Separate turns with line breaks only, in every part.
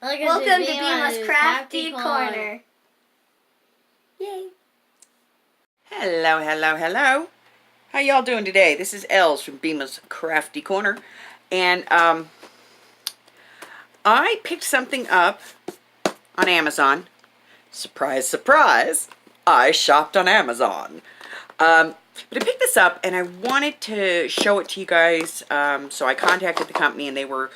Welcome to Bima's Crafty Corner. Yay.
Hello, hello, hello. How y'all doing today? This is Els from Bima's Crafty Corner. And I picked something up on Amazon. Surprise, surprise. I shopped on Amazon. But I picked this up and I wanted to show it to you guys. So I contacted the company and they were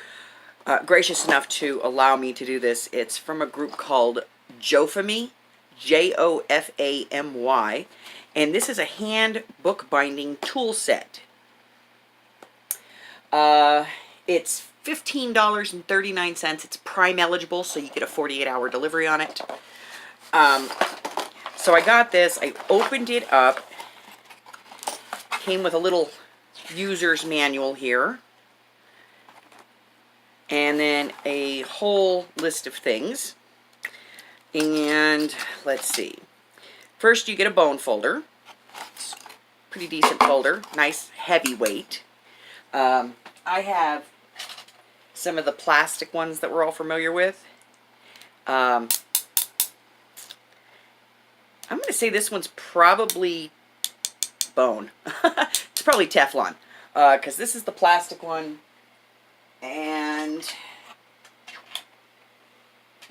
gracious enough to allow me to do this. It's from a group called Jofamy, Jofamy, and this is a hand bookbinding tool set. It's $15.39. It's Prime eligible, so you get a 48-hour delivery on it. So I got this. I opened it up. Came with a little user's manual here. And then a whole list of things. And let's see. First you get a bone folder. It's a pretty decent folder. Nice heavy weight. I have some of the plastic ones that we're all familiar with. I'm going to say this one's probably bone. It's probably Teflon. Because this is the plastic one. And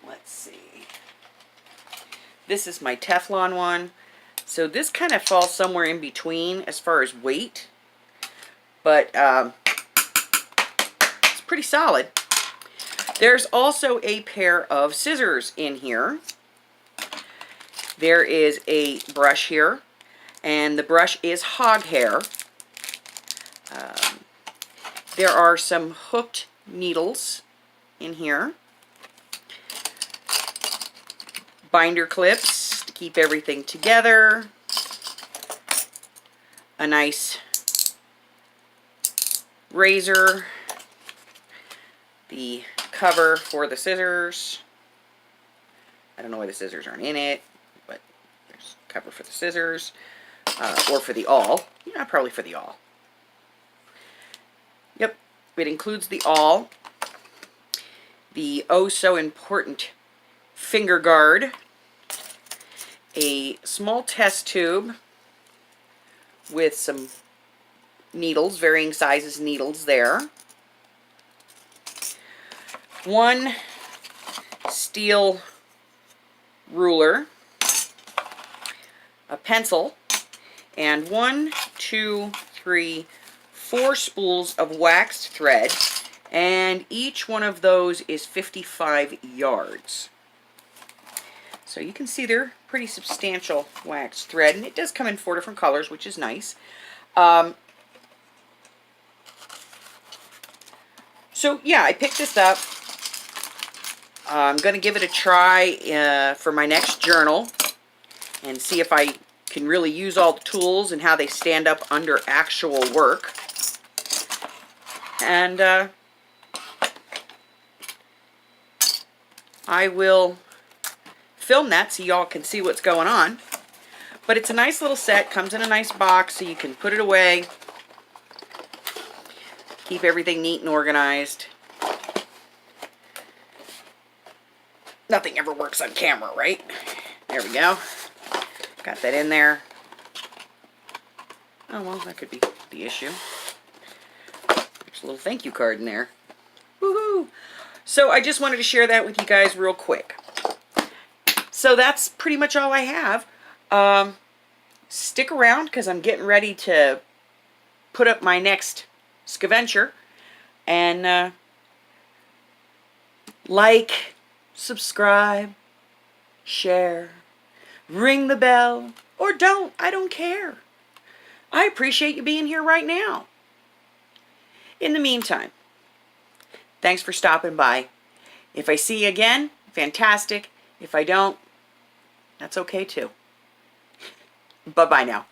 let's see. This is my Teflon one. So this kind of falls somewhere in between as far as weight. But it's pretty solid. There's also a pair of scissors in here. There is a brush here. And the brush is hog hair. There are some hooked needles in here. Binder clips to keep everything together. A nice razor. The cover for the scissors. I don't know why the scissors aren't in it, but there's a cover for the scissors. Or for the awl. Yeah, probably for the awl. Yep, it includes the awl, the oh so important finger guard, a small test tube with some needles, varying sizes needles there, one steel ruler, a pencil, and 1, 2, 3, 4 spools of waxed thread, and each one of those is 55 yards. So you can see they're pretty substantial waxed thread, and it does come in 4 different colors, which is nice. So yeah, I picked this up. I'm going to give it a try for my next journal and see if I can really use all the tools and how they stand up under actual work. And I will film that so y'all can see what's going on. But it's a nice little set, comes in a nice box so you can put it away, keep everything neat and organized. Nothing ever works on camera, right? There we go. Got that in there. Oh, well, that could be the issue. There's a little thank you card in there. Woohoo! So I just wanted to share that with you guys real quick. So that's pretty much all I have. Stick around because I'm getting ready to put up my next scaventure. And like, subscribe, share, ring the bell, or don't. I don't care. I appreciate you being here right now. In the meantime, thanks for stopping by. If I see you again, fantastic. If I don't, that's okay too. Bye-bye now.